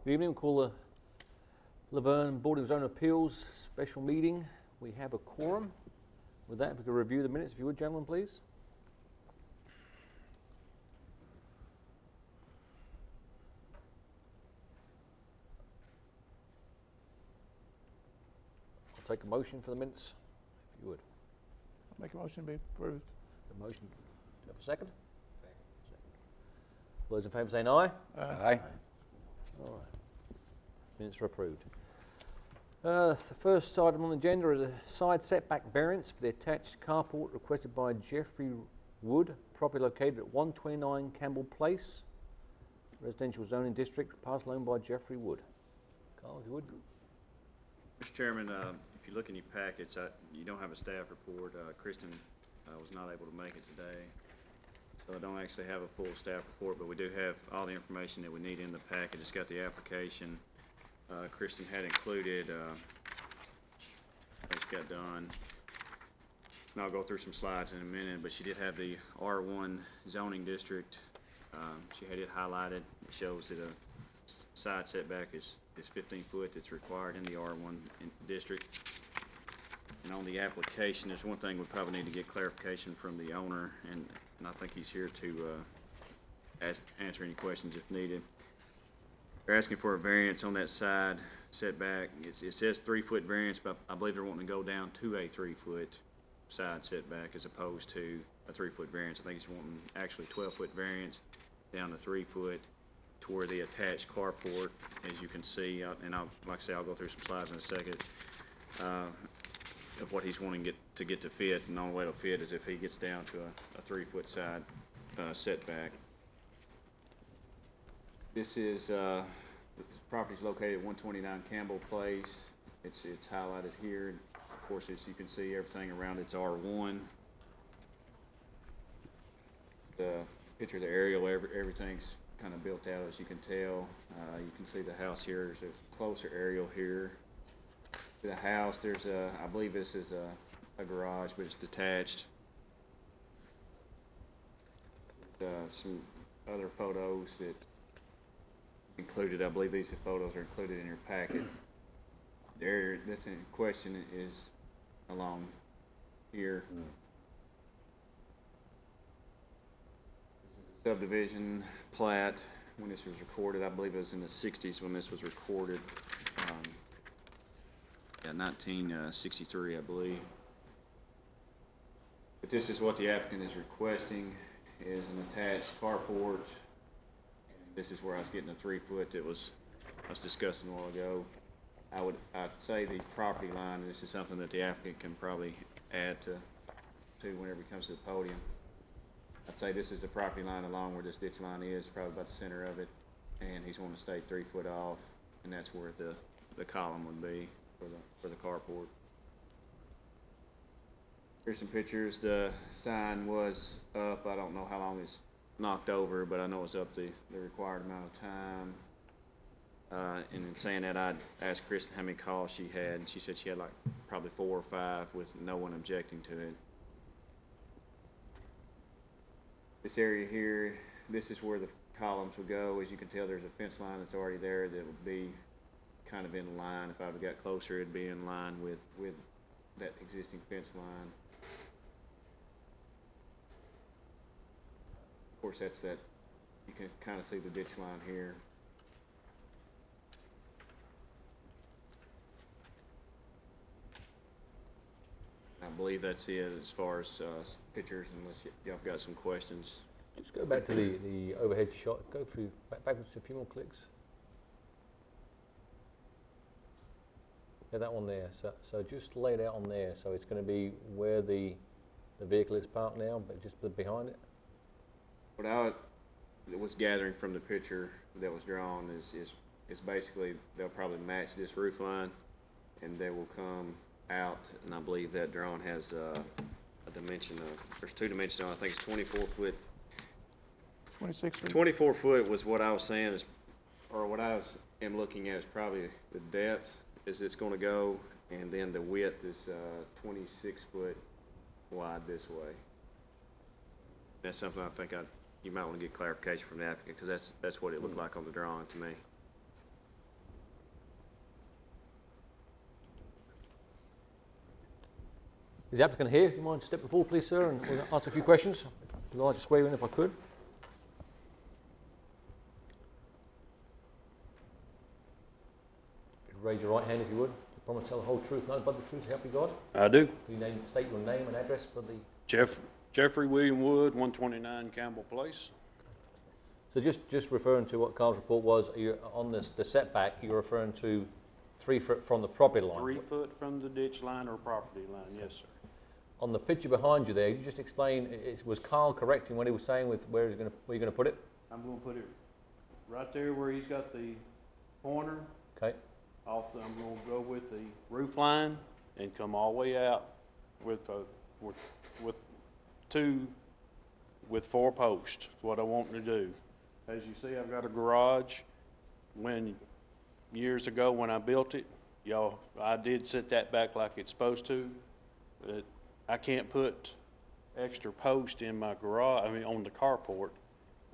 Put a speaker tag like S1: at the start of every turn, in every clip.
S1: Good evening. We'll call the Vergne Board of Zone Appeals special meeting. We have a quorum. With that, if we could review the minutes, if you would, gentlemen, please. I'll take a motion for the minutes, if you would.
S2: I'll make a motion to be approved.
S1: The motion. Do you have a second? Second. Those in favour saying aye?
S2: Aye.
S1: All right. Minutes are approved. The first item on the agenda is a side setback variance for the attached carport requested by Jeffrey Wood, property located at 129 Campbell Place, residential zoning district, parcel owned by Jeffrey Wood. Carl, if you would.
S3: Mr. Chairman, if you look in your packets, you don't have a staff report. Kristen was not able to make it today, so I don't actually have a full staff report, but we do have all the information that we need in the packet. It's got the application. Kristen had included, it's got done, and I'll go through some slides in a minute, but she did have the R1 zoning district. She had it highlighted. It shows that a side setback is 15 foot that's required in the R1 district. And on the application, there's one thing we probably need to get clarification from the owner, and I think he's here to answer any questions if needed. They're asking for a variance on that side setback. It says 3 foot variance, but I believe they're wanting to go down to a 3 foot side setback as opposed to a 3 foot variance. I think he's wanting actually 12 foot variance down to 3 foot to where the attached carport, as you can see, and like I say, I'll go through some slides in a second, of what he's wanting to get to fit, and the only way it'll fit is if he gets down to a 3 foot side setback. This is this property is located at 129 Campbell Place. It's highlighted here. Of course, as you can see, everything around it's R1. The picture of the aerial, everything's kind of built out, as you can tell. You can see the house here. There's a closer aerial here. To the house, there's I believe this is a garage, but it's detached. Some other photos that included. I believe these photos are included in your packet. The area that's in question is along here. This is a subdivision plat. When this was recorded, I believe it was in the 60s when this was recorded. Yeah, 1963, I believe. But this is what the applicant is requesting: is an attached carport. This is where I was getting the 3 foot that I was discussing a while ago. I'd say the property line, and this is something that the applicant can probably add to whenever he comes to the podium. I'd say this is the property line along where this ditch line is, probably about the center of it, and he's wanting to stay 3 foot off, and that's where the column would be for the carport. Here's some pictures. The sign was up. I don't know how long it's knocked over, but I know it's up the required amount of time. And in saying that, I asked Kristen how many calls she had, and she said she had like probably 4 or 5 with no one objecting to it. This area here, this is where the columns would go. As you can tell, there's a fence line that's already there that would be kind of in line. If I would have got closer, it'd be in line with that existing fence line. Of course, that's that. You can kind of see the ditch line here. I believe that's it as far as pictures, unless y'all got some questions.
S1: Just go back to the overhead shot. Go through backwards a few more clicks. Yeah, that one there. So just lay it out on there. So it's going to be where the vehicle is parked now, but just behind it.
S3: What I was gathering from the picture that was drawn is basically they'll probably match this roof line, and they will come out, and I believe that drawing has a dimension of, there's 2 dimensions on it. I think it's 24 foot.
S2: 26 feet.
S3: 24 foot was what I was saying is, or what I am looking at is probably the depth as it's going to go, and then the width is 26 foot wide this way. That's something I think you might want to get clarification from the applicant, because that's what it looked like on the drawing to me.
S1: Is the applicant here? You mind step forward, please, sir, and we'll answer a few questions? I'd like to swear you in if I could. Raise your right hand if you would. Promise to tell the whole truth, nothing but the truth, help you God.
S4: I do.
S1: State your name and address for the...
S4: Jeffrey William Wood, 129 Campbell Place.
S1: So just referring to what Carl's report was, on the setback, you're referring to 3 foot from the property line.
S4: 3 foot from the ditch line or property line, yes, sir.
S1: On the picture behind you there, you just explain, was Carl correct in what he was saying with where you're going to put it?
S4: I'm going to put it right there where he's got the pointer.
S1: Okay.
S4: I'm going to go with the roof line and come all the way out with 4 posts. What I want to do. As you see, I've got a garage. Years ago when I built it, I did set that back like it's supposed to. But I can't put extra post in my garage, on the carport,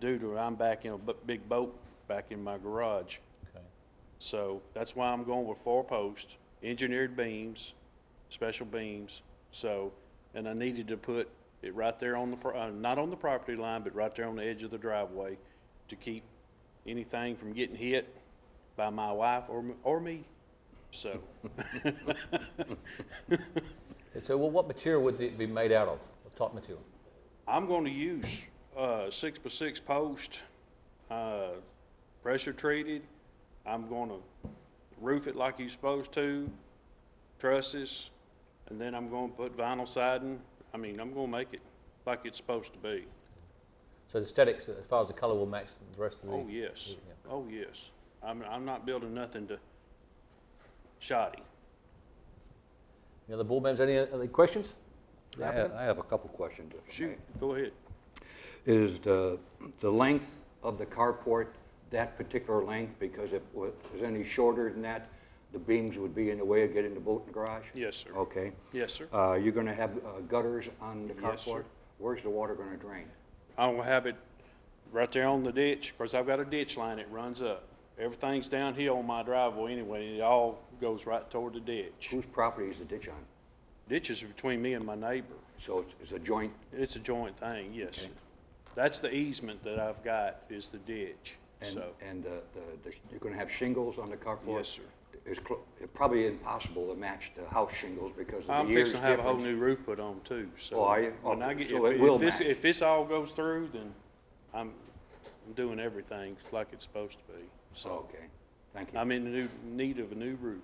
S4: due to I'm back in a big boat back in my garage.
S1: Okay.
S4: So that's why I'm going with 4 posts, engineered beams, special beams. So, and I needed to put it right there on not on the property line, but right there on the edge of the driveway to keep anything from getting hit by my wife or me. So.
S1: So what material would it be made out of? What type material?
S4: I'm going to use 6x6 post, pressure treated. I'm going to roof it like you're supposed to, trusses, and then I'm going to put vinyl siding. I'm going to make it like it's supposed to be.
S1: So the aesthetics, as far as the colour, will match the rest of the...
S4: Oh, yes.
S1: Yeah.
S4: Oh, yes. I'm not building nothing to shoddy.
S1: Any other board members, any other questions?
S5: I have a couple questions.
S4: Shoot, go ahead.
S5: Is the length of the carport that particular length? Because if it was any shorter than that, the beams would be in the way of getting the boat in the garage?
S4: Yes, sir.
S5: Okay.
S4: Yes, sir.
S5: You're going to have gutters on the carport?
S4: Yes, sir.
S5: Where's the water going to drain?
S4: I'll have it right there on the ditch, because I've got a ditch line that runs up. Everything's downhill on my driveway anyway. It all goes right toward the ditch.
S5: Whose property is the ditch on?
S4: Ditch is between me and my neighbor.
S5: So it's a joint?
S4: It's a joint thing, yes.
S5: Okay.
S4: That's the easement that I've got, is the ditch, so.
S5: And you're going to have shingles on the carport?
S4: Yes, sir.
S5: It's probably impossible to match the house shingles because of
S4: I'm
S5: the years
S4: fixing to have a whole
S5: difference.
S4: new roof put on too, so.
S5: Oh, are you?
S4: When I
S5: Okay,
S4: get,
S5: so it will match.
S4: if this all goes through, then I'm doing everything like it's supposed to be, so.
S5: Okay, thank you.
S4: I'm in need of a new roof.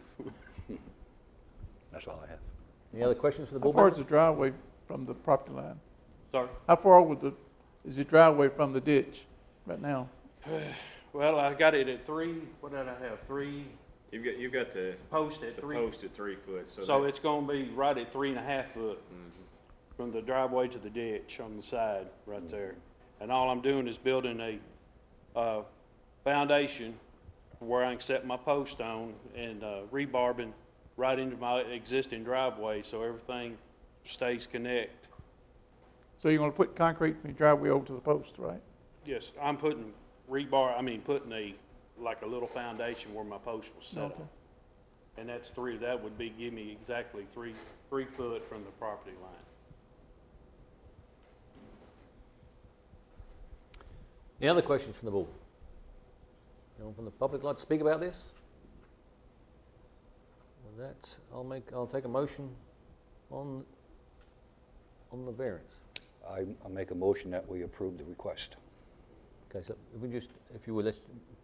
S5: That's all I have.
S1: Any other questions for the
S2: How
S1: board
S2: far is
S1: members?
S2: the driveway from the property line?
S4: Sorry?
S2: How far is the driveway from the ditch right now?
S4: Well, I got it at 3, what did I have, 3
S3: You've got the
S4: post at 3.
S3: post at 3 foot, so.
S4: So
S3: that-
S4: it's gonna be right at 3.5 foot from the driveway to the ditch on the side, right there. And all I'm doing is building a foundation where I can set my post on and rebarbing right into my existing driveway, so everything stays connect.
S2: So you're going to put concrete from your driveway over to the post, right?
S4: Yes, I'm putting putting like a little foundation where my post was set
S2: Okay.
S4: on. And that's 3, that would be, give me exactly 3 foot from the property line.
S1: Any other questions from the board? Anyone from the public like to speak about this? With that, I'll take a motion on the variance.
S5: I make a motion that we approve the request.
S1: Okay, so if you would, let's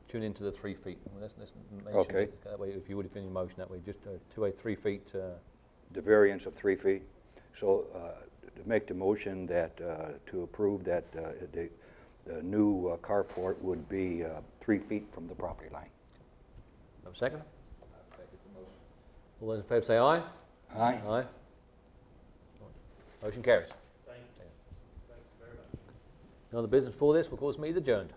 S1: tune into the 3 feet. Let's mention
S5: Okay.
S1: it that way, if you would, if any motion that way, just to a 3 feet.
S5: The variance of 3 feet. So to make the motion that, to approve that the new carport would be 3 feet from the property line.
S1: Have a second? All those in favour say aye.
S5: Aye.
S1: Aye. Motion carries.
S4: Thank you very much.
S1: No other business for this, we'll call this meeting adjourned.